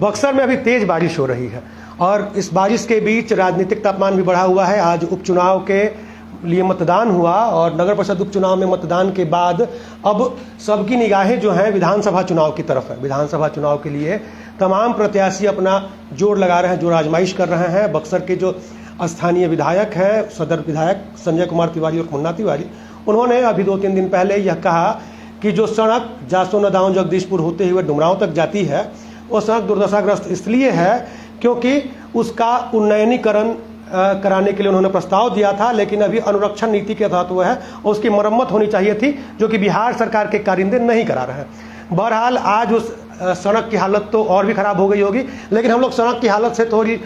बक्सर में अभी तेज बारिश हो रही है और इस बारिश के बीच राजनीतिक तापमान भी बढ़ा हुआ है। आज उपचुनाव के लिए मतदान हुआ और नगर परिषद उपचुनाव में मतदान के बाद अब सबकी निगाहें जो हैं विधानसभा चुनाव की तरफ है। विधानसभा चुनाव के लिए तमाम प्रत्याशी अपना जोर लगा रहे हैं, जोर आजमाइश कर रहे हैं। बक्सर के जो स्थानीय विधायक हैं, सदर विधायक संजय कुमार तिवारी और मुन्ना तिवारी, उन्होंने अभी 2-3 दिन पहले यह कहा कि जो सड़क जासो नदाऊं जगदीशपुर होते हुए डुमरांव तक जाती है वो सड़क दुर्दशाग्रस्त इसलिए है क्योंकि उसका उन्नयनीकरण कराने के लिए उन्होंने प्रस्ताव दिया था, लेकिन अभी अनुरक्षण नीति के तहत हुआ है और उसकी मरम्मत होनी चाहिए थी, जो कि बिहार सरकार के कारिंदे नहीं करा रहे हैं। बहरहाल आज उस सड़क की हालत तो और भी खराब हो गई होगी, लेकिन हम लोग सड़क की हालत से थोड़ी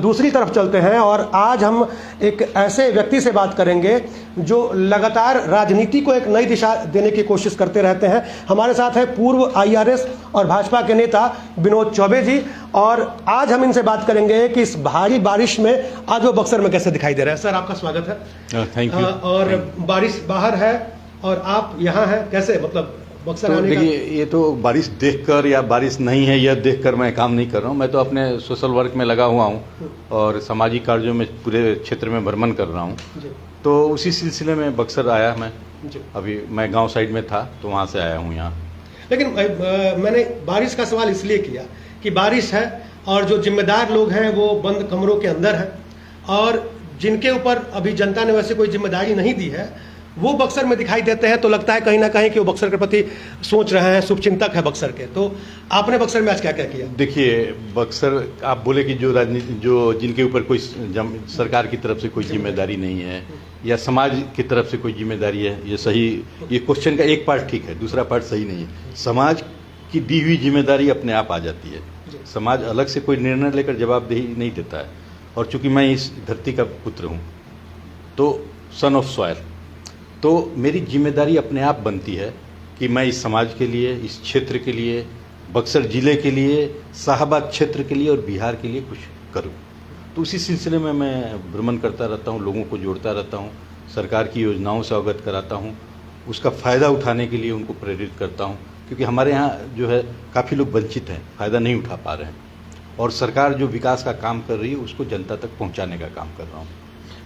दूसरी तरफ चलते हैं और आज हम एक ऐसे व्यक्ति से बात करेंगे जो लगातार राजनीति को एक नई दिशा देने की कोशिश करते रहते हैं। हमारे साथ है पूर्व IRS और भाजपा के नेता विनोद चौबे जी, और आज हम इनसे बात करेंगे कि इस भारी बारिश में आज वो बक्सर में कैसे दिखाई दे रहे हैं। सर, आपका स्वागत है। Thank you. और बारिश बाहर है और आप यहाँ हैं, कैसे मतलब बक्सर आने का? देखिए, ये तो बारिश देखकर या बारिश नहीं है यह देखकर मैं काम नहीं कर रहा हूँ। मैं तो अपने सोशल वर्क में लगा हुआ हूँ और सामाजिक कार्यों में पूरे क्षेत्र में भ्रमण कर रहा हूँ। तो उसी सिलसिले में बक्सर आया मैं। अभी मैं गांव साइड में था तो वहाँ से आया हूँ यहाँ। लेकिन मैंने बारिश का सवाल इसलिए किया कि बारिश है और जो जिम्मेदार लोग हैं वो बंद कमरों के अंदर हैं और जिनके ऊपर अभी जनता ने वैसे कोई जिम्मेदारी नहीं दी है वो बक्सर में दिखाई देते हैं। तो लगता है कहीं ना कहीं कि वो बक्सर के प्रति सोच रहे हैं, शुभचिंतक है बक्सर के। तो आपने बक्सर में आज क्या क्या किया? देखिए, बक्सर आप बोले कि जो राजनीति जो जिनके ऊपर कोई सरकार की तरफ से कोई जिम्मेदारी नहीं है या समाज की तरफ से कोई जिम्मेदारी है, ये सही, ये क्वेश्चन का एक पार्ट ठीक है, दूसरा पार्ट सही नहीं है। समाज की दी हुई जिम्मेदारी अपने आप आ जाती है। समाज अलग से कोई निर्णय लेकर जवाबदेही नहीं देता है। और चूंकि मैं इस धरती का पुत्र हूँ तो सन ऑफ सॉयल, तो मेरी जिम्मेदारी अपने आप बनती है कि मैं इस समाज के लिए, इस क्षेत्र के लिए, बक्सर जिले के लिए, शाहबाद क्षेत्र के लिए और बिहार के लिए कुछ करूं। तो उसी सिलसिले में मैं भ्रमण करता रहता हूं, लोगों को जोड़ता रहता हूं, सरकार की योजनाओं से अवगत कराता हूं, उसका फ़ायदा उठाने के लिए उनको प्रेरित करता हूं, क्योंकि हमारे यहाँ जो है काफ़ी लोग वंचित हैं, फ़ायदा नहीं उठा पा रहे हैं और सरकार जो विकास का काम कर रही है उसको जनता तक पहुँचाने का काम कर रहा हूँ।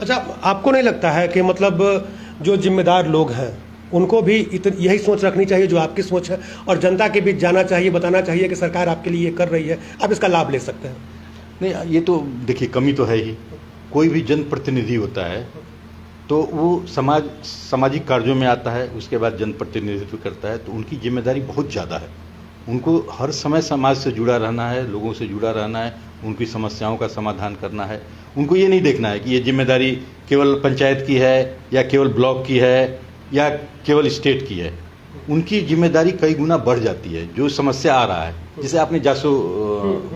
अच्छा, आपको नहीं लगता है कि मतलब जो जिम्मेदार लोग हैं उनको भी यही सोच रखनी चाहिए जो आपकी सोच है और जनता के बीच जाना चाहिए, बताना चाहिए कि सरकार आपके लिए ये कर रही है, आप इसका लाभ ले सकते हैं? नहीं, ये तो देखिए कमी तो है ही। कोई भी जनप्रतिनिधि होता है तो वो सामाजिक कार्यों में आता है, उसके बाद जनप्रतिनिधित्व करता है, तो उनकी जिम्मेदारी बहुत ज़्यादा है। उनको हर समय समाज से जुड़ा रहना है, लोगों से जुड़ा रहना है, उनकी समस्याओं का समाधान करना है। उनको ये नहीं देखना है कि ये जिम्मेदारी केवल पंचायत की है या केवल ब्लॉक की है या केवल स्टेट की है। उनकी जिम्मेदारी कई गुना बढ़ जाती है। जो समस्या आ रहा है, जैसे आपने जासो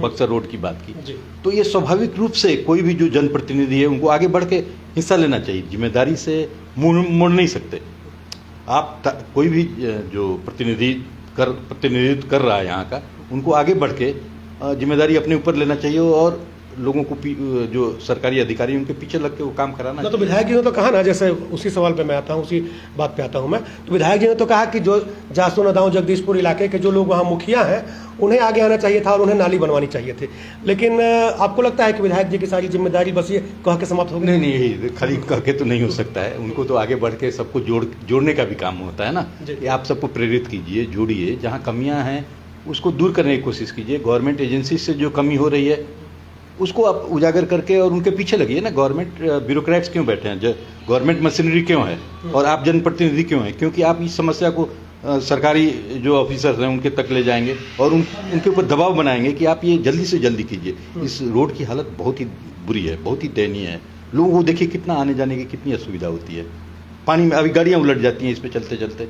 बक्सर रोड की बात की, तो ये स्वाभाविक रूप से कोई भी जो जनप्रतिनिधि है उनको आगे बढ़ के हिस्सा लेना चाहिए। जिम्मेदारी से मुड़ नहीं सकते आप। कोई भी जो प्रतिनिधित्व कर रहा है यहाँ का, उनको आगे बढ़ के जिम्मेदारी अपने ऊपर लेना चाहिए और लोगों को जो सरकारी अधिकारी उनके पीछे लग के वो काम कराना। तो विधायक जी ने तो कहा ना, जैसे उसी सवाल पे मैं आता हूँ, उसी बात पे आता हूँ मैं, तो विधायक जी ने तो कहा कि जो जासो नदाऊं जगदीशपुर इलाके के जो लोग वहाँ मुखिया हैं उन्हें आगे आना चाहिए था और उन्हें नाली बनवानी चाहिए थी। लेकिन आपको लगता है कि विधायक जी की सारी जिम्मेदारी बस ये कह के समाप्त हो गई? नहीं, खाली कह के तो नहीं हो सकता है। उनको तो आगे बढ़ के सबको जोड़ने का भी काम होता है ना, कि आप सबको प्रेरित कीजिए, जोड़िए, जहाँ कमियाँ हैं उसको दूर करने की कोशिश कीजिए। गवर्नमेंट एजेंसी से जो कमी हो रही है उसको आप उजागर करके और उनके पीछे लगिए ना। गवर्नमेंट ब्यूरोक्रेट्स क्यों बैठे हैं, गवर्नमेंट मशीनरी क्यों है और आप जनप्रतिनिधि क्यों हैं? क्योंकि आप इस समस्या को सरकारी जो ऑफिसर्स हैं उनके तक ले जाएंगे और उनके ऊपर दबाव बनाएंगे कि आप ये जल्दी से जल्दी कीजिए। इस रोड की हालत बहुत ही बुरी है, बहुत ही दयनीय है। लोगों को देखिए कितना आने जाने की कितनी असुविधा होती है। पानी में अभी गाड़ियाँ उलट जाती हैं इस पर चलते चलते,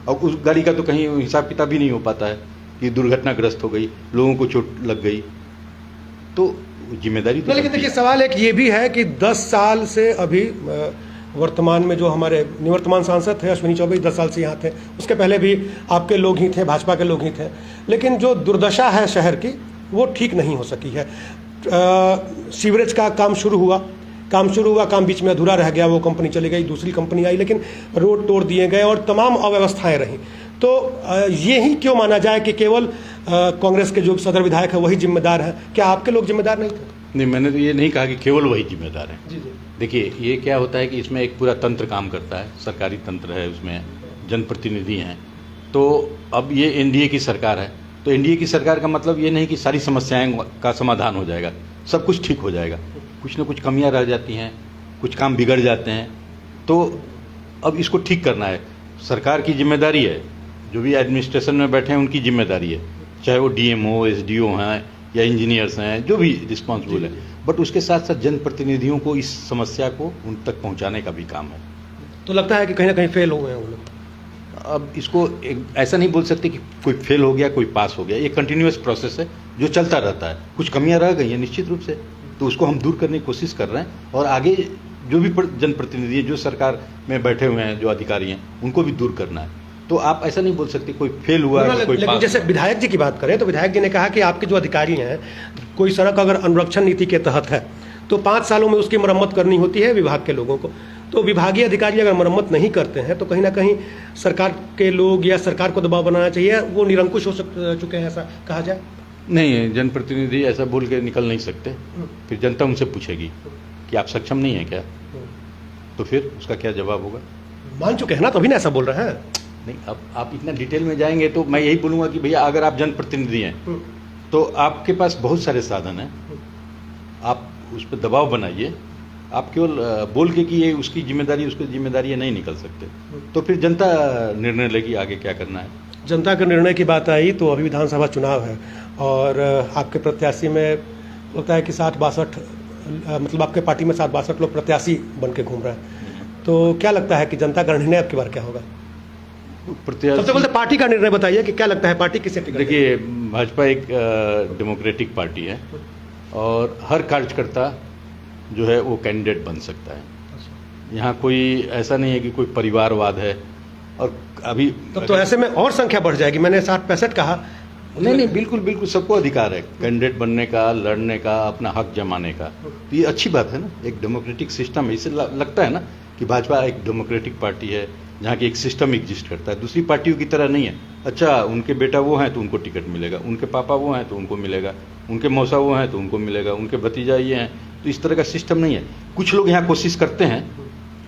और उस गाड़ी का तो कहीं हिसाब किताब ही नहीं हो पाता है कि दुर्घटनाग्रस्त हो गई, लोगों को चोट लग गई। तो जिम्मेदारी तो, लेकिन देखिए सवाल एक ये भी है कि 10 साल से अभी वर्तमान में जो हमारे निवर्तमान सांसद थे अश्विनी चौबे 10 साल से यहाँ थे, उसके पहले भी आपके लोग ही थे, भाजपा के लोग ही थे, लेकिन जो दुर्दशा है शहर की वो ठीक नहीं हो सकी है। सीवरेज का काम शुरू हुआ, काम बीच में अधूरा रह गया, वो कंपनी चली गई, दूसरी कंपनी आई, लेकिन रोड तोड़ दिए गए और तमाम अव्यवस्थाएं रहीं। तो ये ही क्यों माना जाए कि केवल कांग्रेस के जो सदर विधायक है वही जिम्मेदार है, क्या आपके लोग जिम्मेदार नहीं थे? नहीं, मैंने तो ये नहीं कहा कि केवल वही जिम्मेदार है। जी जी। देखिए, ये क्या होता है कि इसमें एक पूरा तंत्र काम करता है, सरकारी तंत्र है, उसमें जनप्रतिनिधि हैं। तो अब ये एनडीए की सरकार है, तो एनडीए की सरकार का मतलब ये नहीं कि सारी समस्याएं का समाधान हो जाएगा, सब कुछ ठीक हो जाएगा। कुछ ना कुछ कमियां रह जाती हैं, कुछ काम बिगड़ जाते हैं, तो अब इसको ठीक करना है। सरकार की जिम्मेदारी है, जो भी एडमिनिस्ट्रेशन में बैठे हैं उनकी जिम्मेदारी है, चाहे वो डीएमओ, एसडीओ हैं या इंजीनियर्स हैं, जो भी रिस्पॉन्सिबल है। बट उसके साथ साथ जनप्रतिनिधियों को इस समस्या को उन तक पहुंचाने का भी काम है। तो लगता है कि कहीं ना कहीं फेल हुए हैं वो लोग। अब इसको ऐसा नहीं बोल सकते कि कोई फेल हो गया, कोई पास हो गया। ये कंटिन्यूअस प्रोसेस है जो चलता रहता है। कुछ कमियां रह गई हैं निश्चित रूप से, तो उसको हम दूर करने की कोशिश कर रहे हैं, और आगे जो भी जनप्रतिनिधि हैं, जो सरकार में बैठे हुए हैं, जो अधिकारी हैं, उनको भी दूर करना है। तो आप ऐसा नहीं बोल सकते कोई फेल हुआ है, कोई लेकिन पास। जैसे विधायक जी की बात करें तो विधायक जी ने कहा कि आपके जो अधिकारी हैं, कोई सड़क अगर अनुरक्षण नीति के तहत है तो 5 सालों में उसकी मरम्मत करनी होती है विभाग के लोगों को। तो विभागीय अधिकारी अगर मरम्मत नहीं करते हैं तो कहीं ना कहीं सरकार के लोग या सरकार को दबाव बनाना चाहिए, वो निरंकुश हो चुके हैं, ऐसा कहा जाए? नहीं, जनप्रतिनिधि ऐसा बोल के निकल नहीं सकते। फिर जनता उनसे पूछेगी कि आप सक्षम नहीं है क्या, तो फिर उसका क्या जवाब होगा? मान चुके हैं ना, तभी ना ऐसा बोल रहे हैं। नहीं, अब आप इतना डिटेल में जाएंगे तो मैं यही बोलूँगा कि भैया अगर आप जनप्रतिनिधि हैं तो आपके पास बहुत सारे साधन हैं, आप उस पर दबाव बनाइए। आप केवल बोल के कि ये उसकी जिम्मेदारी है नहीं निकल सकते। तो फिर जनता निर्णय लेगी आगे क्या करना है। जनता के निर्णय की बात आई तो अभी विधानसभा चुनाव है और आपके प्रत्याशी में लगता है कि 60-62 मतलब आपके पार्टी में 60-62 लोग प्रत्याशी बन के घूम रहे हैं। तो क्या लगता है कि जनता का निर्णय आपकी बार क्या होगा? सबसे पहले पार्टी का निर्णय बताइए कि क्या लगता है पार्टी किसे टिकट? देखिए, भाजपा एक डेमोक्रेटिक पार्टी है और हर कार्यकर्ता जो है वो कैंडिडेट बन सकता है। यहाँ कोई ऐसा नहीं है कि कोई परिवारवाद है। और अभी तो ऐसे में और संख्या बढ़ जाएगी। मैंने 60-65 कहा। नहीं, बिल्कुल सबको अधिकार है कैंडिडेट बनने का, लड़ने का, अपना हक जमाने का। तो ये अच्छी बात है ना, एक डेमोक्रेटिक सिस्टम है। इससे लगता है ना कि भाजपा एक डेमोक्रेटिक पार्टी है जहाँ की एक सिस्टम एग्जिस्ट करता है। दूसरी पार्टियों की तरह नहीं है, अच्छा उनके बेटा वो हैं तो उनको टिकट मिलेगा, उनके पापा वो हैं तो उनको मिलेगा, उनके मौसा वो हैं तो उनको मिलेगा, उनके भतीजा ये हैं। तो इस तरह का सिस्टम नहीं है। कुछ लोग यहाँ कोशिश करते हैं,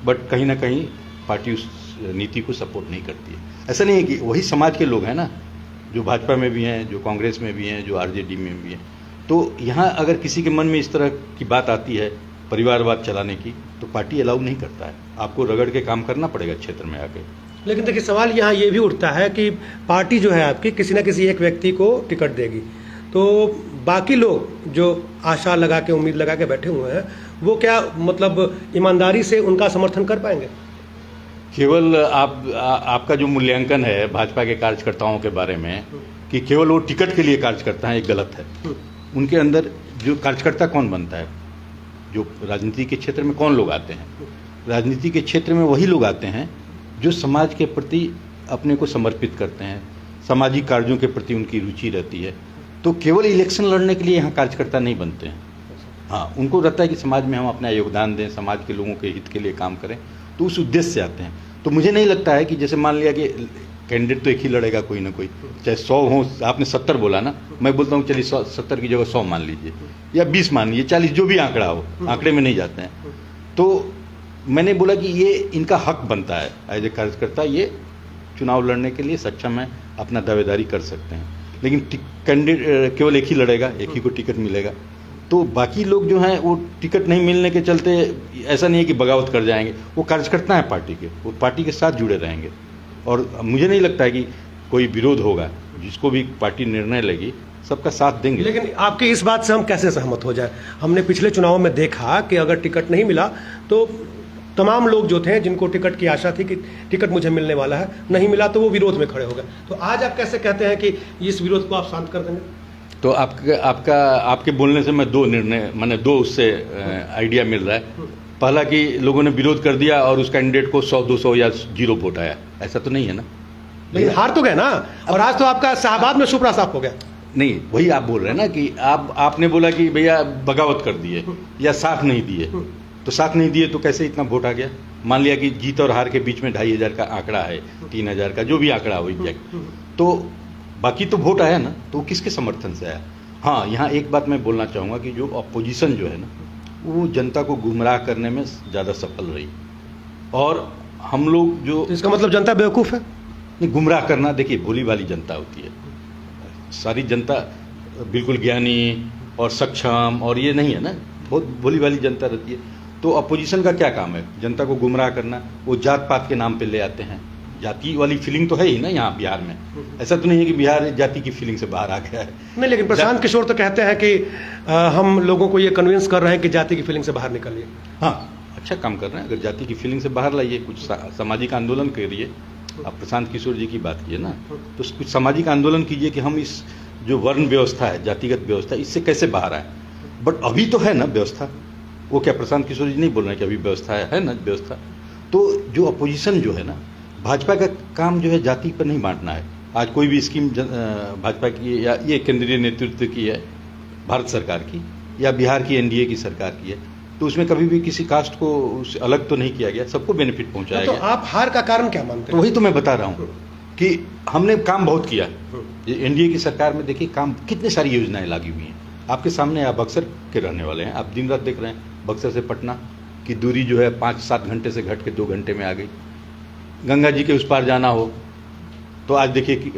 बट कहीं ना कहीं पार्टी उस नीति को सपोर्ट नहीं करती है। ऐसा नहीं है कि वही समाज के लोग हैं ना, जो भाजपा में भी हैं, जो कांग्रेस में भी हैं, जो आरजेडी में भी हैं। तो यहाँ अगर किसी के मन में इस तरह की बात आती है परिवारवाद चलाने की, तो पार्टी अलाउ नहीं करता है। आपको रगड़ के काम करना पड़ेगा क्षेत्र में आके। लेकिन देखिए, सवाल यहाँ ये भी उठता है कि पार्टी जो है आपकी किसी न किसी एक व्यक्ति को टिकट देगी, तो बाकी लोग जो आशा लगा के, उम्मीद लगा के बैठे हुए हैं, वो क्या मतलब ईमानदारी से उनका समर्थन कर पाएंगे? केवल आपका जो मूल्यांकन है भाजपा के कार्यकर्ताओं के बारे में कि केवल वो टिकट के लिए कार्यकर्ता हैं, ये गलत है। उनके अंदर जो कार्यकर्ता कौन बनता है, जो राजनीति के क्षेत्र में कौन लोग आते हैं? राजनीति के क्षेत्र में वही लोग आते हैं जो समाज के प्रति अपने को समर्पित करते हैं, सामाजिक कार्यों के प्रति उनकी रुचि रहती है। तो केवल इलेक्शन लड़ने के लिए यहाँ कार्यकर्ता नहीं बनते हैं। हाँ, उनको रहता है कि समाज में हम अपना योगदान दें, समाज के लोगों के हित के लिए काम करें, तो उस उद्देश्य से आते हैं। तो मुझे नहीं लगता है कि जैसे मान लिया कि कैंडिडेट तो एक ही लड़ेगा कोई ना कोई, चाहे 100 हो, आपने 70 बोला ना, मैं बोलता हूँ चलिए 70 की जगह 100 मान लीजिए, या 20 मान लीजिए, 40, जो भी आंकड़ा हो, आंकड़े में नहीं जाते हैं। तो मैंने बोला कि ये इनका हक बनता है, एज ए कार्यकर्ता ये चुनाव लड़ने के लिए सक्षम है, अपना दावेदारी कर सकते हैं। लेकिन कैंडिडेट केवल एक ही लड़ेगा, एक ही को टिकट मिलेगा। तो बाकी लोग जो हैं वो टिकट नहीं मिलने के चलते ऐसा नहीं है कि बगावत कर जाएंगे, वो कार्यकर्ता हैं पार्टी के, वो पार्टी के साथ जुड़े रहेंगे। और मुझे नहीं लगता है कि कोई विरोध होगा, जिसको भी पार्टी निर्णय लेगी सबका साथ देंगे। लेकिन आपकी इस बात से हम कैसे सहमत हो जाए? हमने पिछले चुनाव में देखा कि अगर टिकट नहीं मिला तो तमाम लोग जो थे, जिनको टिकट की आशा थी कि टिकट मुझे मिलने वाला है, नहीं मिला तो वो विरोध में खड़े हो गए। तो आज आप कैसे कहते हैं कि इस विरोध को आप शांत कर देंगे? तो आपके बोलने से मैं दो उससे आइडिया मिल रहा है। पहला कि लोगों ने विरोध कर दिया और उस कैंडिडेट को 100-200 या 0 वोट आया, ऐसा तो नहीं है ना। लेकिन हार तो गए ना, और आज तो आपका शाहबाद में सुपरा साफ हो गया। नहीं, वही आप बोल रहे हैं ना कि आपने बोला कि भैया बगावत कर दिए या साथ नहीं दिए, तो साथ नहीं दिए तो कैसे इतना वोट आ गया? मान लिया कि जीत और हार के बीच में 2500 का आंकड़ा है, 3000 का, जो भी आंकड़ा हो एग्जैक्ट, तो बाकी तो वोट आया ना, तो वो किसके समर्थन से आया। हाँ, यहाँ एक बात मैं बोलना चाहूँगा कि जो अपोजिशन जो है ना, वो जनता को गुमराह करने में ज़्यादा सफल रही। और हम लोग जो तो इसका मतलब जनता बेवकूफ़ है। नहीं, गुमराह करना, देखिए भोली भाली जनता होती है। सारी जनता बिल्कुल ज्ञानी और सक्षम और ये नहीं है ना, बहुत भोली भाली जनता रहती है। तो अपोजिशन का क्या काम है, जनता को गुमराह करना। वो जात पात के नाम पे ले आते हैं, जाति वाली फीलिंग तो है ही ना यहाँ बिहार में। ऐसा तो नहीं है कि बिहार जाति की फीलिंग से बाहर आ गया है। नहीं, लेकिन प्रशांत किशोर तो कहते हैं कि हम लोगों को ये कन्विंस कर रहे हैं कि जाति की फीलिंग से बाहर निकलिए। हाँ, अच्छा काम कर रहे हैं। अगर जाति की फीलिंग से बाहर लाइए, कुछ सामाजिक आंदोलन करिए। आप प्रशांत किशोर जी की बात किए ना, तो कुछ सामाजिक आंदोलन कीजिए कि हम इस जो वर्ण व्यवस्था है, जातिगत व्यवस्था, इससे कैसे बाहर आए। बट अभी तो है ना व्यवस्था। वो क्या प्रशांत किशोर जी नहीं बोल रहे हैं कि अभी व्यवस्था है ना व्यवस्था। तो जो अपोजिशन जो है ना, भाजपा का काम जो है जाति पर नहीं बांटना है। आज कोई भी स्कीम भाजपा की या ये केंद्रीय नेतृत्व की है, भारत सरकार की या बिहार की एनडीए की सरकार की है, तो उसमें कभी भी किसी कास्ट को उससे अलग तो नहीं किया गया, सबको बेनिफिट पहुंचाया तो गया। आप हार का कारण क्या मानते तो हैं? वही तो मैं बता रहा हूँ कि हमने काम बहुत किया। ये एनडीए की सरकार में देखिए काम, कितनी सारी योजनाएं लागू हुई हैं आपके सामने। आप बक्सर के रहने वाले हैं, आप दिन रात देख रहे हैं बक्सर से पटना की दूरी जो है 5-7 घंटे से घट के 2 घंटे में आ गई। गंगा जी के उस पार जाना हो तो आज देखिए कि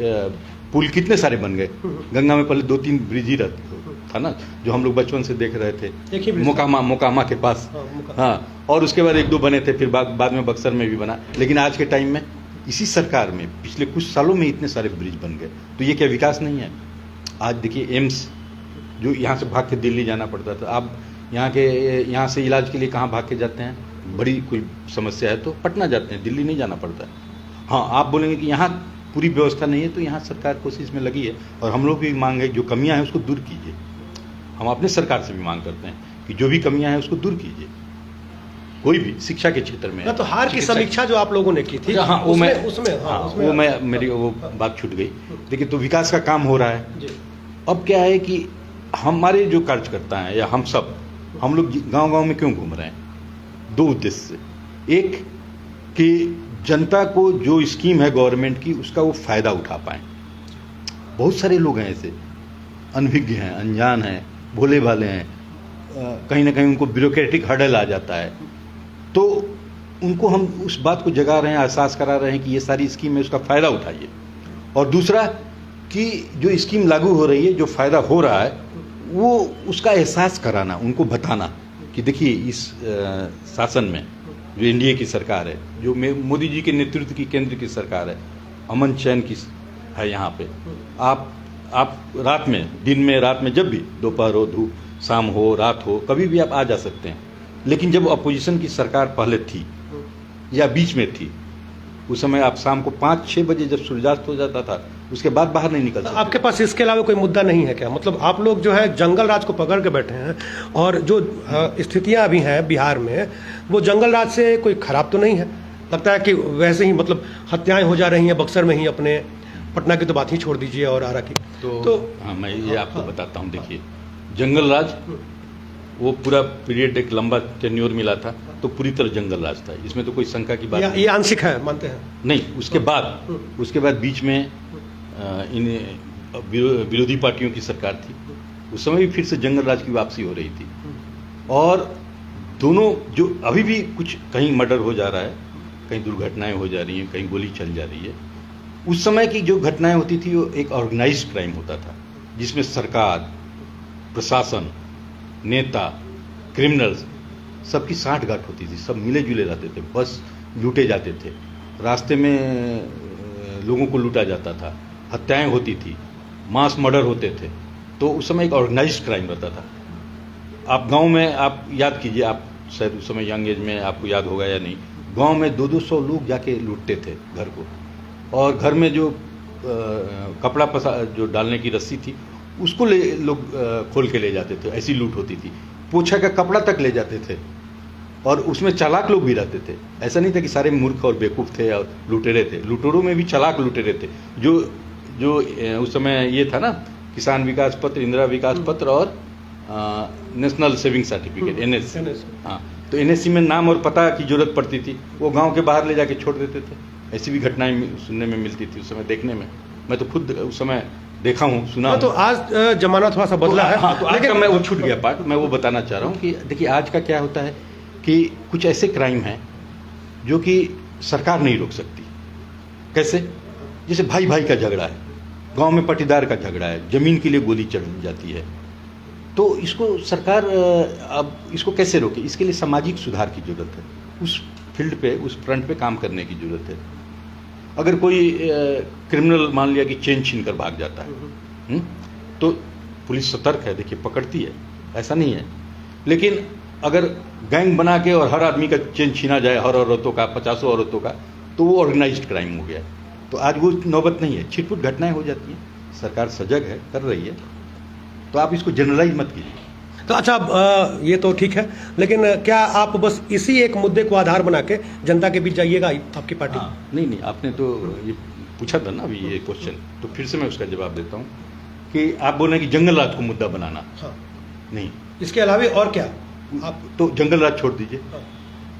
पुल कितने सारे बन गए। गंगा में पहले 2-3 ब्रिज ही था ना, जो हम लोग बचपन से देख रहे थे, मोकामा के पास। हाँ, और उसके बाद 1-2 बने थे, फिर बाद में बक्सर में भी बना। लेकिन आज के टाइम में इसी सरकार में पिछले कुछ सालों में इतने सारे ब्रिज बन गए, तो ये क्या विकास नहीं है। आज देखिए एम्स, जो यहाँ से भाग के दिल्ली जाना पड़ता था, आप यहाँ से इलाज के लिए कहाँ भाग के जाते हैं, बड़ी कोई समस्या है तो पटना जाते हैं, दिल्ली नहीं जाना पड़ता। हाँ, आप बोलेंगे कि यहाँ पूरी व्यवस्था नहीं है, तो यहाँ सरकार कोशिश में लगी है। और हम लोग की मांग है, जो कमियां हैं उसको दूर कीजिए। हम अपने सरकार से भी मांग करते हैं कि जो भी कमियां हैं उसको दूर कीजिए। कोई भी शिक्षा के क्षेत्र में, तो हार की समीक्षा जो आप लोगों ने की थी, हाँ, उसमें मेरी वो बात छूट गई। देखिए, तो विकास का काम हो रहा है। अब क्या है कि हमारे जो कार्यकर्ता हैं या हम लोग गांव-गांव में क्यों घूम रहे हैं? 2 उद्देश्य से। एक कि जनता को जो स्कीम है गवर्नमेंट की, उसका वो फायदा उठा पाएं। बहुत सारे लोग हैं ऐसे, अनभिज्ञ हैं, अनजान हैं, भोले भाले हैं, कहीं ना कहीं उनको ब्यूरोक्रेटिक हर्डल आ जाता है, तो उनको हम उस बात को जगा रहे हैं, एहसास करा रहे हैं कि ये सारी स्कीम है, उसका फ़ायदा उठाइए। और दूसरा कि जो स्कीम लागू हो रही है, जो फ़ायदा हो रहा है, वो उसका एहसास कराना, उनको बताना कि देखिए इस शासन में जो एनडीए की सरकार है, जो मोदी जी के नेतृत्व की केंद्र की सरकार है, अमन चैन की है यहाँ पे। आप रात में, दिन में, रात में, जब भी दोपहर हो, धूप, शाम हो, रात हो, कभी भी आप आ जा सकते हैं। लेकिन जब अपोजिशन की सरकार पहले थी या बीच में थी, उस समय आप शाम को 5-6 बजे जब सूर्यास्त हो जाता था, उसके बाद बाहर नहीं निकल सकते। आपके पास इसके अलावा कोई मुद्दा नहीं है क्या? मतलब आप लोग जो है जंगल राज को पकड़ के बैठे हैं, और जो स्थितियां अभी हैं बिहार में, वो जंगल राज से कोई खराब तो नहीं है? लगता है कि वैसे ही मतलब हत्याएं हो जा रही हैं बक्सर में ही, अपने पटना की तो बात ही छोड़ दीजिए और आरा की। तो हाँ, मैं ये आपको बताता हूँ। देखिए, जंगल राज वो पूरा पीरियड एक लंबा टेन्योर मिला था, तो पूरी तरह जंगल राज था, इसमें तो कोई शंका की बात नहीं। ये आंशिक है, मानते हैं? नहीं, उसके बाद बीच में इन विरोधी पार्टियों की सरकार थी, उस समय भी फिर से जंगल राज की वापसी हो रही थी। और दोनों जो अभी भी कुछ कहीं मर्डर हो जा रहा है, कहीं दुर्घटनाएं हो जा रही हैं, कहीं गोली चल जा रही है, उस समय की जो घटनाएं होती थी वो एक ऑर्गेनाइज्ड क्राइम होता था, जिसमें सरकार, प्रशासन, नेता, क्रिमिनल्स, सबकी साठगांठ होती थी, सब मिले जुले रहते थे। बस लूटे जाते थे, रास्ते में लोगों को लूटा जाता था, हत्याएं होती थी, मास मर्डर होते थे। तो उस समय एक ऑर्गेनाइज्ड क्राइम रहता था। आप गांव में आप याद कीजिए, आप शायद उस समय यंग एज में आपको याद होगा या नहीं, गांव में 200-200 लोग जाके लूटते थे घर को, और घर में जो कपड़ा जो डालने की रस्सी थी उसको लोग खोल के ले जाते थे, ऐसी लूट होती थी। पोछा का कपड़ा तक ले जाते थे, और उसमें चालाक लोग भी रहते थे। ऐसा नहीं था कि सारे मूर्ख और बेवकूफ़ थे और लुटेरे थे, लुटेरों में भी चालाक लुटेरे थे। जो उस समय ये था ना, किसान विकास पत्र, इंदिरा विकास पत्र और नेशनल सेविंग सर्टिफिकेट, NSC। हाँ, तो NSC में नाम और पता की जरूरत पड़ती थी, वो गांव के बाहर ले जाके छोड़ देते थे। ऐसी भी घटनाएं सुनने में मिलती थी उस समय, देखने में। मैं तो खुद उस समय देखा हूँ, सुना हाँ, तो हूँ। आज जमाना थोड़ा सा बदला है। हाँ, तो आज का मैं वो छूट गया पार्ट, मैं वो बताना चाह रहा हूँ कि देखिए आज का क्या होता है कि कुछ ऐसे क्राइम हैं जो कि सरकार नहीं रोक सकती। कैसे? जैसे भाई भाई का झगड़ा है, गांव में पटीदार का झगड़ा है, जमीन के लिए गोली चढ़ जाती है, तो इसको सरकार अब इसको कैसे रोके? इसके लिए सामाजिक सुधार की जरूरत है, उस फील्ड पे, उस फ्रंट पे काम करने की जरूरत है। अगर कोई क्रिमिनल मान लिया कि चेन छीन कर भाग जाता है, तो पुलिस सतर्क है, देखिए पकड़ती है, ऐसा नहीं है। लेकिन अगर गैंग बना के और हर आदमी का चेन छीना जाए, हर औरतों का, 50 औरतों का, तो वो ऑर्गेनाइज्ड क्राइम हो गया है। तो आज वो नौबत नहीं है, छिटपुट घटनाएं हो जाती हैं, सरकार सजग है, कर रही है, तो आप इसको जनरलाइज मत कीजिए। तो अच्छा, ये तो ठीक है, लेकिन क्या आप बस इसी एक मुद्दे को आधार बना के जनता के बीच जाइएगा आपकी पार्टी? नहीं नहीं, आपने तो ये पूछा था ना अभी ये क्वेश्चन, तो फिर से मैं उसका जवाब देता हूँ कि आप बोल रहे हैं कि जंगल राज को मुद्दा बनाना। हाँ। नहीं, इसके अलावा और क्या आप? तो जंगल राज छोड़ दीजिए। हाँ।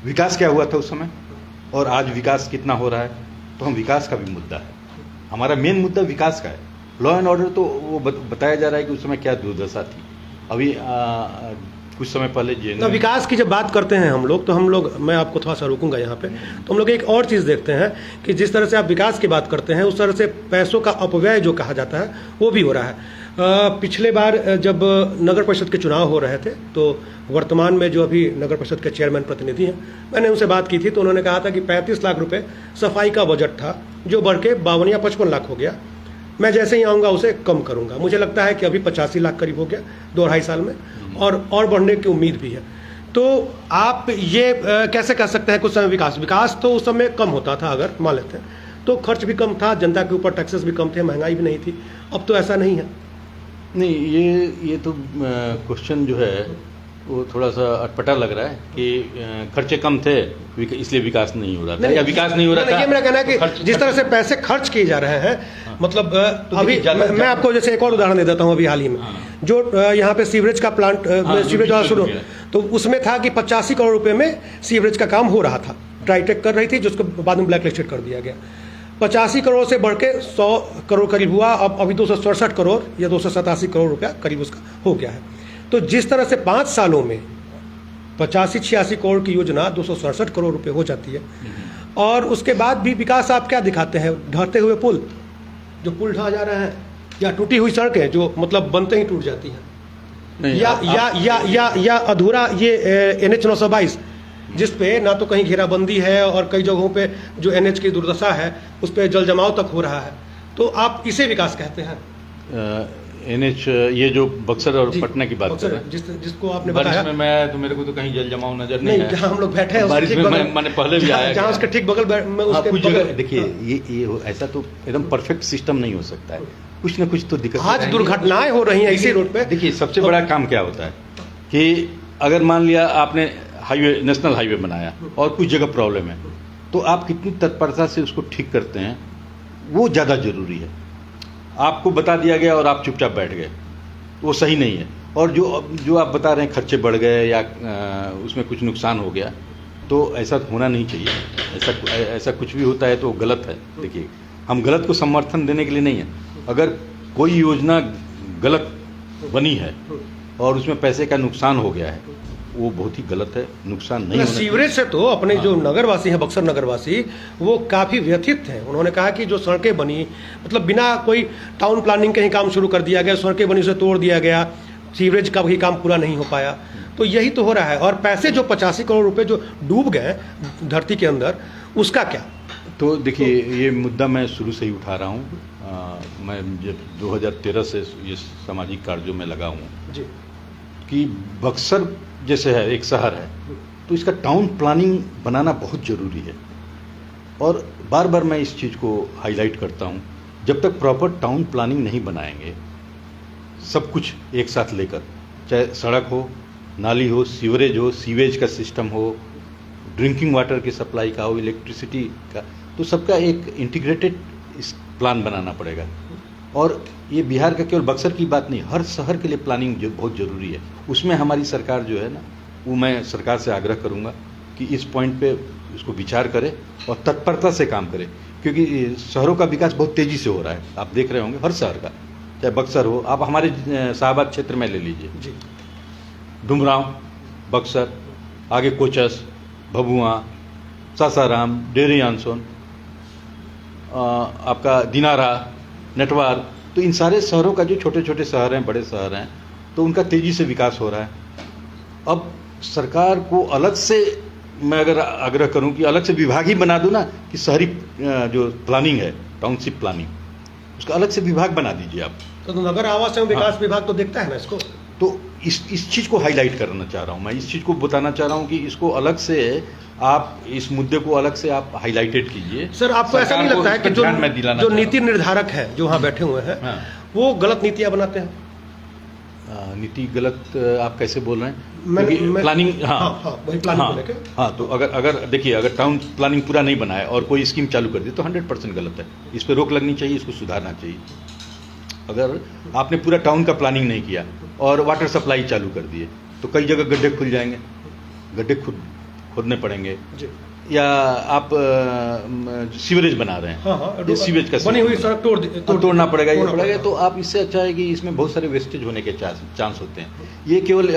विकास क्या हुआ था उस समय और आज विकास कितना हो रहा है, तो हम विकास का भी मुद्दा है, हमारा मेन मुद्दा विकास का है। लॉ एंड ऑर्डर तो वो बताया जा रहा है कि उस समय क्या दुर्दशा थी। अभी कुछ समय पहले तो विकास की जब बात करते हैं हम लोग, मैं आपको थोड़ा सा रोकूंगा यहाँ पे, तो हम लोग एक और चीज़ देखते हैं कि जिस तरह से आप विकास की बात करते हैं, उस तरह से पैसों का अपव्यय जो कहा जाता है वो भी हो रहा है। पिछले बार जब नगर परिषद के चुनाव हो रहे थे, तो वर्तमान में जो अभी नगर परिषद के चेयरमैन प्रतिनिधि हैं, मैंने उनसे बात की थी, तो उन्होंने कहा था कि 35 लाख रुपए सफाई का बजट था, जो बढ़ के 52 या 55 लाख हो गया। मैं जैसे ही आऊँगा उसे कम करूँगा। मुझे लगता है कि अभी 85 लाख करीब हो गया 2-2.5 साल में, और बढ़ने की उम्मीद भी है। तो आप ये कैसे कह सकते हैं कुछ समय विकास तो उस समय कम होता था, अगर मान लेते हैं, तो खर्च भी कम था, जनता के ऊपर टैक्सेस भी कम थे, महंगाई भी नहीं थी। अब तो ऐसा नहीं है। नहीं, ये तो क्वेश्चन जो है वो थोड़ा सा अटपटा लग रहा है कि खर्चे कम थे इसलिए विकास नहीं हो रहा था, या विकास नहीं हो रहा था। ये मेरा कहना है कि जिस तरह से पैसे खर्च किए जा रहे हैं, मतलब तो अभी मैं आपको जैसे एक और उदाहरण दे देता हूँ। अभी हाल ही में जो यहाँ पे सीवरेज का प्लांट, सीवरेज वाला शुरू, तो उसमें था कि 85 करोड़ रुपए में सीवरेज का काम हो रहा था, ट्राईटेक कर रही थी, जिसको बाद में ब्लैक लिस्टेड कर दिया गया। 85 करोड़ से बढ़ के 100 करोड़ करीब हुआ, अब अभी 267 करोड़ या 287 करोड़ रुपया करीब उसका हो गया है। तो जिस तरह से 5 सालों में 85-86 करोड़ की योजना 267 करोड़ रुपए हो जाती है, और उसके बाद भी विकास आप क्या दिखाते हैं? ढहते हुए पुल, जो पुल ढह जा रहे हैं, या टूटी हुई सड़कें जो मतलब बनते ही टूट जाती हैं, या अधूरा ये NH 922, जिस पे ना तो कहीं घेराबंदी है और कई जगहों पे जो NH की दुर्दशा है उस पे जल जमाव तक हो रहा है। तो आप इसे विकास कहते हैं? NH ये जो बक्सर और पटना की बात कर रहे हैं, जिसको आपने बताया, में मैं तो मेरे को तो कहीं जल जमाव नजर नहीं है। जहाँ हम लोग बैठे हैं बारिश में मैंने पहले भी आया, जहाँ उसके ठीक बगल में उसके कुछ जगह देखिए ये ऐसा तो एकदम परफेक्ट सिस्टम नहीं हो सकता है, कुछ ना कुछ तो दिक्कत। आज दुर्घटनाएं हो रही हैं इसी रोड पे। देखिए सबसे बड़ा काम क्या होता है कि अगर मान लिया आपने हाईवे, नेशनल हाईवे बनाया और कुछ जगह प्रॉब्लम है, तो आप कितनी तत्परता से उसको ठीक करते हैं, वो ज़्यादा जरूरी है। आपको बता दिया गया और आप चुपचाप बैठ गए, वो सही नहीं है। और जो आप बता रहे हैं खर्चे बढ़ गए या उसमें कुछ नुकसान हो गया, तो ऐसा होना नहीं चाहिए। ऐसा कुछ भी होता है तो गलत है। देखिए हम गलत को समर्थन देने के लिए नहीं है, अगर कोई योजना गलत बनी है और उसमें पैसे का नुकसान हो गया है, वो बहुत ही गलत है, नुकसान नहीं होना। सीवरेज से तो अपने जो नगरवासी हैं, बक्सर नगरवासी, वो काफ़ी व्यथित हैं। उन्होंने कहा कि जो सड़कें बनी, मतलब बिना कोई टाउन प्लानिंग के ही काम शुरू कर दिया गया, सड़कें बनी उसे तोड़ दिया गया, सीवरेज का भी काम पूरा नहीं हो पाया। तो यही तो हो रहा है। और पैसे जो 85 करोड़ रुपए जो डूब गए धरती के अंदर, उसका क्या? तो देखिए ये मुद्दा मैं शुरू से ही उठा रहा हूँ। मैं जब 2013 से ये सामाजिक कार्यों में लगा हूँ जी, कि बक्सर जैसे है एक शहर है, तो इसका टाउन प्लानिंग बनाना बहुत ज़रूरी है। और बार बार मैं इस चीज़ को हाईलाइट करता हूँ, जब तक प्रॉपर टाउन प्लानिंग नहीं बनाएंगे, सब कुछ एक साथ लेकर, चाहे सड़क हो, नाली हो, सीवरेज हो, सीवेज का सिस्टम हो, ड्रिंकिंग वाटर की सप्लाई का हो, इलेक्ट्रिसिटी का, तो सबका एक इंटीग्रेटेड प्लान बनाना पड़ेगा। और ये बिहार का केवल बक्सर की बात नहीं, हर शहर के लिए प्लानिंग जो बहुत ज़रूरी है। उसमें हमारी सरकार जो है ना, वो मैं सरकार से आग्रह करूँगा कि इस पॉइंट पे उसको विचार करे और तत्परता से काम करे, क्योंकि शहरों का विकास बहुत तेज़ी से हो रहा है, आप देख रहे होंगे हर शहर का, चाहे बक्सर हो, आप हमारे शाहबाद क्षेत्र में ले लीजिए, जी डुमरांव, बक्सर, आगे कोचस, भभुआ, सासाराम, डेरी आंसोन, आपका दिनारा, नटवार, तो इन सारे शहरों का जो छोटे छोटे शहर हैं, बड़े शहर हैं, तो उनका तेज़ी से विकास हो रहा है। अब सरकार को अलग से, मैं अगर आग्रह करूं कि अलग से विभाग ही बना दूं ना, कि शहरी जो प्लानिंग है, टाउनशिप प्लानिंग, उसका अलग से विभाग बना दीजिए आप। तो नगर आवास एवं विकास विभाग तो देखता है ना इसको। तो इस चीज़ को हाईलाइट करना चाह रहा हूँ मैं, इस चीज़ को बताना चाह रहा हूँ कि इसको अलग से आप, इस मुद्दे को अलग से आप हाईलाइटेड कीजिए। सर आपको ऐसा नहीं लगता है कि जो नीति निर्धारक है जो वहाँ बैठे हुए हैं, हाँ। वो गलत नीतियाँ बनाते हैं? नीति गलत आप कैसे बोल रहे हैं? मैं प्लानिंग, वही प्लानिंग को लेके। हाँ, तो अगर देखिए, अगर टाउन प्लानिंग पूरा नहीं बना है और कोई स्कीम चालू कर दी तो 100% गलत है। इस पर रोक लगनी चाहिए, इसको सुधारना चाहिए। अगर आपने पूरा टाउन का प्लानिंग नहीं किया और वाटर सप्लाई चालू कर दिए तो कई जगह गड्ढे खुल जाएंगे, गड्ढे खोदने पड़ेंगे, या आप सीवरेज बना रहे हैं, ये सीवेज का बनी हुई सड़क तोड़ना पड़ेगा, ये पड़ेगा। तो आप इससे अच्छा है कि इसमें बहुत सारे वेस्टेज होने के चांस होते हैं। ये केवल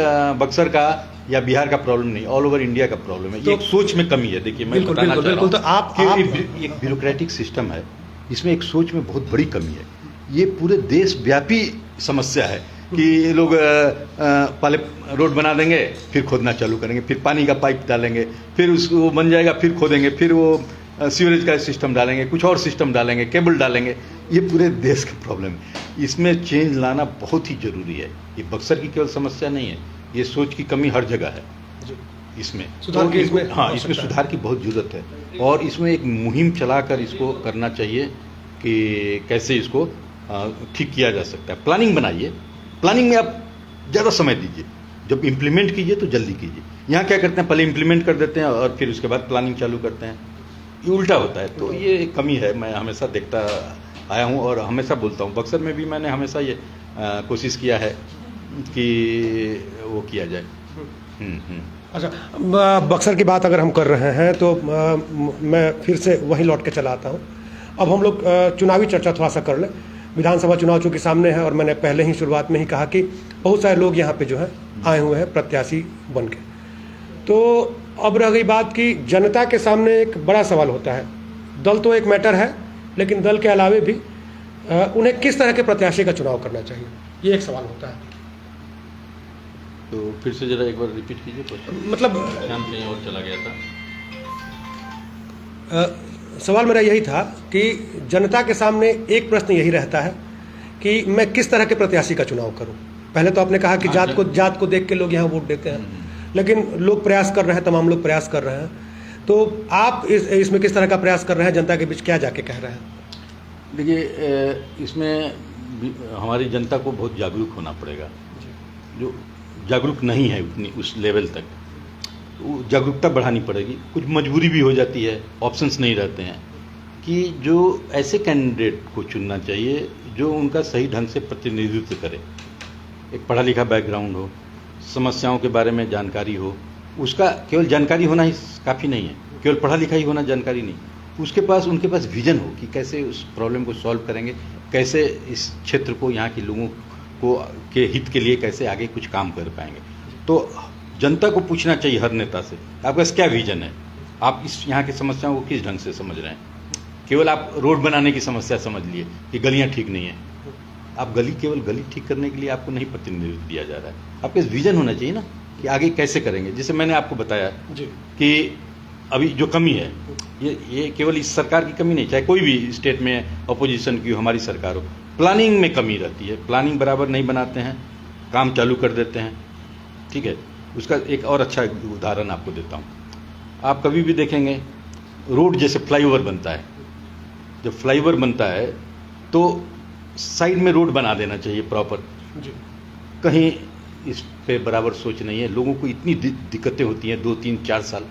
बक्सर का या बिहार का प्रॉब्लम नहीं, ऑल ओवर इंडिया का प्रॉब्लम है। ये एक सोच में कमी है। देखिए, मैं बताना चाह रहा हूं तो आप एक ब्यूरोक्रेटिक सिस्टम है, इसमें एक सोच में बहुत बड़ी कमी है। ये पूरे देशव्यापी समस्या है कि ये लोग पहले रोड बना देंगे, फिर खोदना चालू करेंगे, फिर पानी का पाइप डालेंगे, फिर उसको बन जाएगा, फिर खोदेंगे, फिर वो सीवरेज का सिस्टम डालेंगे, कुछ और सिस्टम डालेंगे, केबल डालेंगे। ये पूरे देश का प्रॉब्लम है। इसमें चेंज लाना बहुत ही जरूरी है। ये बक्सर की केवल समस्या नहीं है, ये सोच की कमी हर जगह है। इसमें सुधार की इसमें सुधार की बहुत जरूरत है, और इसमें एक मुहिम चलाकर इसको करना चाहिए कि कैसे इसको ठीक किया जा सकता है। प्लानिंग बनाइए, प्लानिंग में आप ज़्यादा समय दीजिए, जब इम्प्लीमेंट कीजिए तो जल्दी कीजिए। यहाँ क्या करते हैं, पहले इम्प्लीमेंट कर देते हैं और फिर उसके बाद प्लानिंग चालू करते हैं, ये उल्टा होता है। तो ये एक कमी है, मैं हमेशा देखता आया हूँ और हमेशा बोलता हूँ। बक्सर में भी मैंने हमेशा ये कोशिश किया है कि वो किया जाए। अच्छा, बक्सर की बात अगर हम कर रहे हैं तो मैं फिर से वहीं लौट के चला आता हूँ। अब हम लोग चुनावी चर्चा थोड़ा सा कर लें। विधानसभा चुनाव चूँकि सामने है और मैंने पहले ही शुरुआत में ही कहा कि बहुत सारे लोग यहाँ पे जो है आए हुए हैं प्रत्याशी बन के। तो अब रह गई बात कि जनता के सामने एक बड़ा सवाल होता है। दल तो एक मैटर है, लेकिन दल के अलावे भी उन्हें किस तरह के प्रत्याशी का चुनाव करना चाहिए, ये एक सवाल होता है। तो फिर से जरा एक बार रिपीट कीजिए क्वेश्चन। मतलब ध्यान कहीं और चला गया था। सवाल मेरा यही था कि जनता के सामने एक प्रश्न यही रहता है कि मैं किस तरह के प्रत्याशी का चुनाव करूं। पहले तो आपने कहा कि जात को देख के लोग यहाँ वोट देते हैं, लेकिन लोग प्रयास कर रहे हैं, तमाम लोग प्रयास कर रहे हैं। तो आप इसमें किस तरह का प्रयास कर रहे हैं, जनता के बीच क्या जाके कह रहे हैं? देखिए, इसमें हमारी जनता को बहुत जागरूक होना पड़ेगा, जो जागरूक नहीं है उतनी उस लेवल तक, वो जागरूकता बढ़ानी पड़ेगी। कुछ मजबूरी भी हो जाती है, ऑप्शंस नहीं रहते हैं, कि जो ऐसे कैंडिडेट को चुनना चाहिए जो उनका सही ढंग से प्रतिनिधित्व करे। एक पढ़ा लिखा बैकग्राउंड हो, समस्याओं के बारे में जानकारी हो। उसका केवल जानकारी होना ही काफ़ी नहीं है, केवल पढ़ा लिखा ही होना जानकारी नहीं। उनके पास विजन हो कि कैसे उस प्रॉब्लम को सॉल्व करेंगे, कैसे इस क्षेत्र को, यहाँ के लोगों को के हित के लिए कैसे आगे कुछ काम कर पाएंगे। तो जनता को पूछना चाहिए हर नेता से, आपके पास क्या विजन है, आप इस यहाँ की समस्याओं को किस ढंग से समझ रहे हैं। केवल आप रोड बनाने की समस्या समझ लिए कि गलियाँ ठीक नहीं है, आप केवल गली ठीक करने के लिए आपको नहीं प्रतिनिधित्व दिया जा रहा है। आपके विजन होना चाहिए ना कि आगे कैसे करेंगे। जैसे मैंने आपको बताया कि अभी जो कमी है, ये केवल इस सरकार की कमी नहीं, चाहे कोई भी स्टेट में अपोजिशन की हो, हमारी सरकार हो, प्लानिंग में कमी रहती है। प्लानिंग बराबर नहीं बनाते हैं, काम चालू कर देते हैं। ठीक है, उसका एक और अच्छा उदाहरण आपको देता हूँ। आप कभी भी देखेंगे रोड जैसे फ्लाईओवर बनता है, जब फ्लाईओवर बनता है तो साइड में रोड बना देना चाहिए प्रॉपर। कहीं इस पे बराबर सोच नहीं है। लोगों को इतनी दिक्कतें होती हैं 2, 3, 4 साल।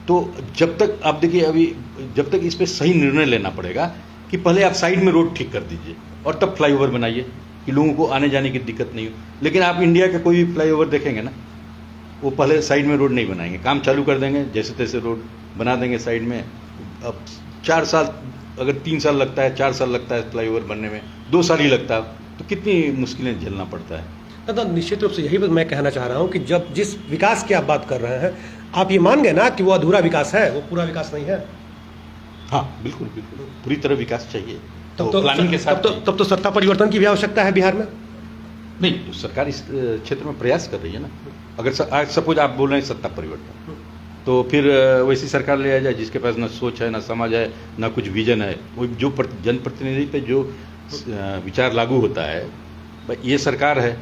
तो जब तक आप देखिए, अभी जब तक इस पे सही निर्णय लेना पड़ेगा कि पहले आप साइड में रोड ठीक कर दीजिए और तब फ्लाईओवर बनाइए कि लोगों को आने जाने की दिक्कत नहीं हो। लेकिन आप इंडिया के कोई भी फ्लाईओवर देखेंगे ना, वो पहले साइड में रोड नहीं बनाएंगे, काम चालू कर देंगे, जैसे तैसे रोड बना देंगे साइड में। अब 4 साल, अगर 3 साल लगता है, 4 साल लगता है फ्लाईओवर बनने में, 2 साल ही लगता है, तो कितनी मुश्किलें झेलना पड़ता है। तो निश्चित रूप से यही मैं कहना चाह रहा हूँ कि जब जिस विकास की आप बात कर रहे हैं, आप ये मान गए ना कि वो अधूरा विकास है, वो पूरा विकास नहीं है। हाँ बिल्कुल बिल्कुल, पूरी तरह विकास चाहिए, तब तो प्लानिंग के साथ तब तो सत्ता परिवर्तन की भी आवश्यकता है बिहार में। नहीं, तो सरकार इस क्षेत्र में प्रयास कर रही है ना। अगर आज सपोज आप बोल रहे हैं सत्ता परिवर्तन, तो फिर वैसी सरकार ले आ जाए जिसके पास ना सोच है, ना समझ है, ना कुछ विजन है। वो जो जनप्रतिनिधि पे जो विचार लागू होता है, भाई ये सरकार है,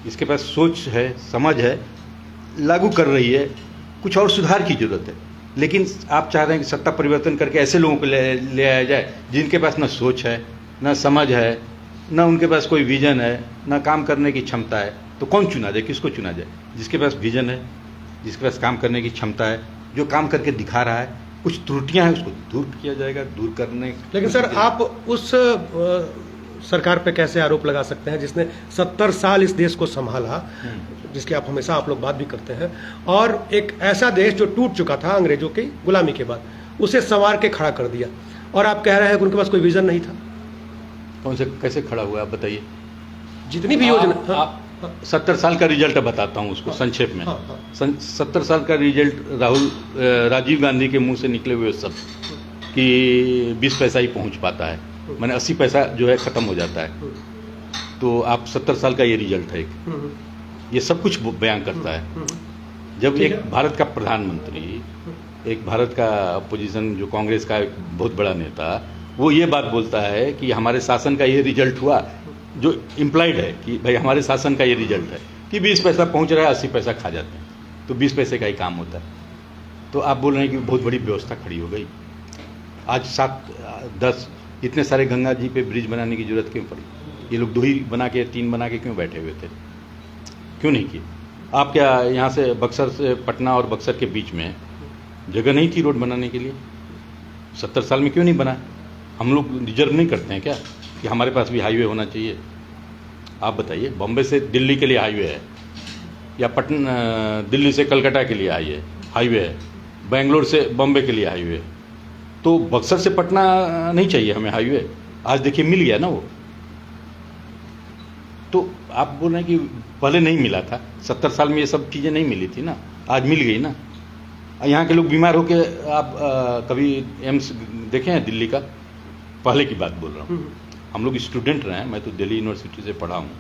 इसके पास सोच है, समझ है, लागू कर रही है, कुछ और सुधार की जरूरत है। लेकिन आप चाह रहे हैं कि सत्ता परिवर्तन करके ऐसे लोगों को ले आया जाए जिनके पास ना सोच है, ना समझ है, ना उनके पास कोई विजन है, ना काम करने की क्षमता है। तो कौन चुना जाए, किसको चुना जाए? जिसके पास विजन है, जिसके पास काम करने की क्षमता है, जो काम करके दिखा रहा है, कुछ त्रुटियां हैं उसको दूर किया जाएगा, दूर करने। लेकिन सर, आप उस सरकार पे कैसे आरोप लगा सकते हैं जिसने 70 साल इस देश को संभाला, जिसकी आप हमेशा आप लोग बात भी करते हैं, और एक ऐसा देश जो टूट चुका था अंग्रेजों की गुलामी के बाद, उसे संवार के खड़ा कर दिया, और आप कह रहे हैं कि उनके पास कोई विजन नहीं था? कौन से, कैसे खड़ा हुआ आप बताइए। जितनी भी योजना, 70 साल का रिजल्ट बताता हूँ उसको संक्षेप में। 70 साल का रिजल्ट राजीव गांधी के मुंह से निकले हुए सब कि 20 पैसा ही पहुंच पाता है, माने 80 पैसा जो है खत्म हो जाता है। तो आप 70 साल का ये रिजल्ट है, ये सब कुछ बयान करता है। जब एक भारत का प्रधानमंत्री, एक भारत का अपोजिशन जो कांग्रेस का एक बहुत बड़ा नेता, वो ये बात बोलता है कि हमारे शासन का ये रिजल्ट हुआ, जो इम्प्लाइड है कि भाई हमारे शासन का ये रिजल्ट है कि 20 पैसा पहुंच रहा है, 80 पैसा खा जाते हैं, तो 20 पैसे का ही काम होता है। तो आप बोल रहे हैं कि बहुत बड़ी व्यवस्था खड़ी हो गई। आज 7-10 इतने सारे गंगा जी पे ब्रिज बनाने की जरूरत क्यों पड़ी? ये लोग 2 ही बना के, 3 बना के क्यों बैठे हुए थे? क्यों नहीं किए? आप क्या यहाँ से बक्सर से पटना और बक्सर के बीच में जगह नहीं थी रोड बनाने के लिए? 70 साल में क्यों नहीं बना? हम लोग डिजर्व नहीं करते हैं क्या कि हमारे पास भी हाईवे होना चाहिए? आप बताइए, बॉम्बे से दिल्ली के लिए हाईवे है, या दिल्ली से कलकत्ता के लिए हाईवे है, बेंगलोर से बॉम्बे के लिए हाईवे है, तो बक्सर से पटना नहीं चाहिए हमें हाईवे? आज देखिए मिल गया ना वो। तो आप बोल रहे हैं कि पहले नहीं मिला था, 70 साल में ये सब चीज़ें नहीं मिली थी ना, आज मिल गई ना। यहाँ के लोग बीमार होके, आप कभी एम्स देखे हैं दिल्ली का? पहले की बात बोल रहा हूँ। हम लोग स्टूडेंट रहे हैं, मैं तो दिल्ली यूनिवर्सिटी से पढ़ा हूँ,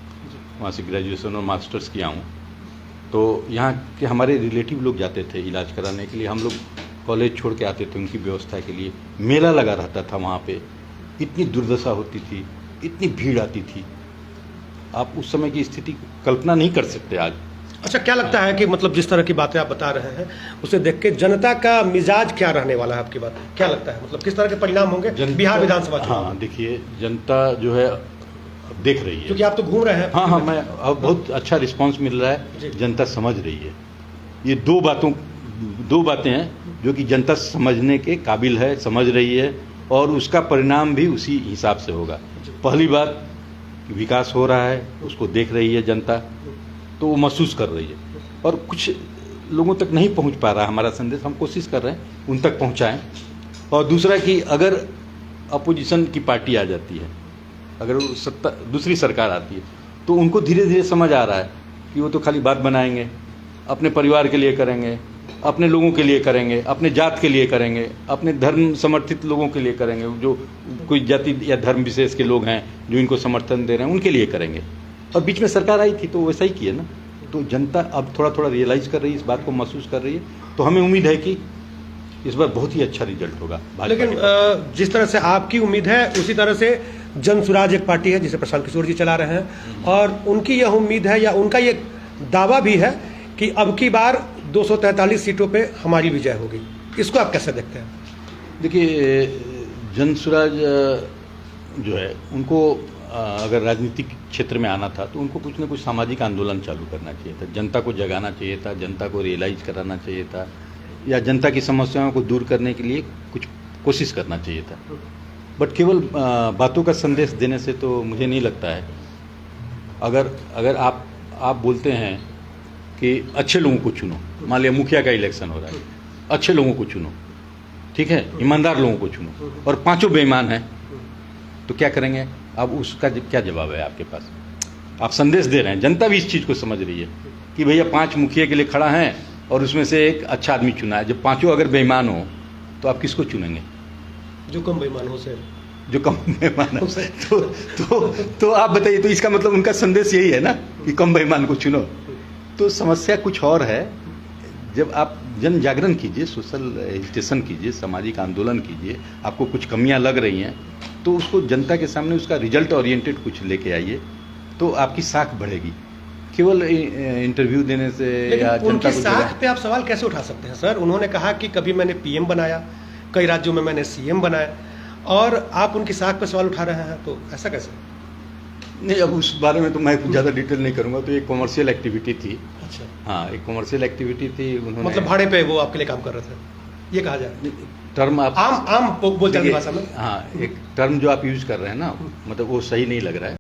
वहाँ से ग्रेजुएशन और मास्टर्स किया हूँ। तो यहाँ के हमारे रिलेटिव लोग जाते थे इलाज कराने के लिए, हम लोग कॉलेज छोड़ के आते थे उनकी व्यवस्था के लिए। मेला लगा रहता था वहाँ पे, इतनी दुर्दशा होती थी, इतनी भीड़ आती थी, आप उस समय की स्थिति कल्पना नहीं कर सकते आज। अच्छा, क्या लगता है कि मतलब जिस तरह की बातें आप बता रहे हैं उसे देख के जनता का मिजाज क्या रहने वाला है? आपकी बात क्या लगता है, मतलब किस तरह के परिणाम होंगे बिहार विधानसभा चुनाव? हाँ देखिए, जनता जो है देख रही है, क्योंकि आप तो घूम रहे हैं। हाँ, मैं अब बहुत अच्छा रिस्पांस मिल रहा है, जनता समझ रही है। ये दो बातें हैं जो कि जनता समझने के काबिल है, समझ रही है, और उसका परिणाम भी उसी हिसाब से होगा। पहली बात, विकास हो रहा है, उसको देख रही है जनता, तो वो महसूस कर रही है, और कुछ लोगों तक नहीं पहुंच पा रहा हमारा संदेश, हम कोशिश कर रहे हैं उन तक पहुंचाएं। और दूसरा कि अगर अपोजिशन की पार्टी आ जाती है, अगर दूसरी सरकार आती है, तो उनको धीरे धीरे समझ आ रहा है कि वो तो खाली बात बनाएंगे, अपने परिवार के लिए करेंगे, अपने लोगों के लिए करेंगे, अपने जात के लिए करेंगे, अपने धर्म समर्थित लोगों के लिए करेंगे, जो कोई जाति या धर्म विशेष के लोग हैं जो इनको समर्थन दे रहे हैं उनके लिए करेंगे। और बीच में सरकार आई थी तो वैसा ही किया ना। तो जनता अब थोड़ा थोड़ा रियलाइज़ कर रही है, इस बात को महसूस कर रही है, तो हमें उम्मीद है कि इस बार बहुत ही अच्छा रिजल्ट होगा। लेकिन जिस तरह से आपकी उम्मीद है, उसी तरह से जनसुराज एक पार्टी है जिसे प्रशांत किशोर जी चला रहे हैं, और उनकी यह उम्मीद है या उनका ये दावा भी है कि अब की बार 243 सीटों पे हमारी विजय होगी। इसको आप कैसे देखते हैं? देखिए, जनसुराज जो है, उनको अगर राजनीतिक क्षेत्र में आना था तो उनको कुछ न कुछ सामाजिक आंदोलन चालू करना चाहिए था, जनता को जगाना चाहिए था, जनता को रियलाइज कराना चाहिए था, या जनता की समस्याओं को दूर करने के लिए कुछ कोशिश करना चाहिए था। बट केवल बातों का संदेश देने से तो मुझे नहीं लगता है। अगर आप बोलते हैं कि अच्छे लोगों को चुनो, मान लिया मुखिया का इलेक्शन हो रहा है, अच्छे लोगों को चुनो, ठीक है, ईमानदार लोगों को चुनो, और पांचों बेईमान हैं, तो क्या करेंगे? अब उसका क्या जवाब है आपके पास? आप संदेश दे रहे हैं, जनता भी इस चीज़ को समझ रही है कि भैया 5 मुखिया के लिए खड़ा है और उसमें से एक अच्छा आदमी चुना है। जब पांचों अगर बेईमान हो तो आप किसको चुनेंगे? जो कम बेईमान हो से। जो कम बेईमान हो। तो आप बताइए, तो इसका मतलब उनका संदेश यही है ना कि कम बेईमान को चुनो। तो समस्या कुछ और है। जब आप जन जागरण कीजिए, सोशल एजिटेशन कीजिए, सामाजिक आंदोलन कीजिए, आपको कुछ कमियां लग रही हैं तो उसको जनता के सामने उसका रिजल्ट ओरिएंटेड कुछ लेके आइए, तो आपकी साख बढ़ेगी। केवल इंटरव्यू देने से या लेकिन उनकी जनता को साख पे आप सवाल कैसे उठा सकते हैं सर? उन्होंने कहा कि कभी मैंने पीएम बनाया, कई राज्यों में मैंने सीएम बनाया, और आप उनकी साख पे सवाल उठा रहे हैं, तो ऐसा कैसे? नहीं, अब उस बारे में तो मैं कुछ ज़्यादा डिटेल नहीं करूंगा। तो एक कॉमर्शियल एक्टिविटी थी। अच्छा, हाँ, एक कॉमर्शियल एक्टिविटी थी। उन्होंने मतलब भाड़े पे वो आपके लिए काम कर रहे थे, ये कहा जाए? टर्म आप आम बोलचाल की भाषा में। हाँ, एक टर्म जो आप यूज कर रहे हैं ना, मतलब वो सही नहीं लग रहा है।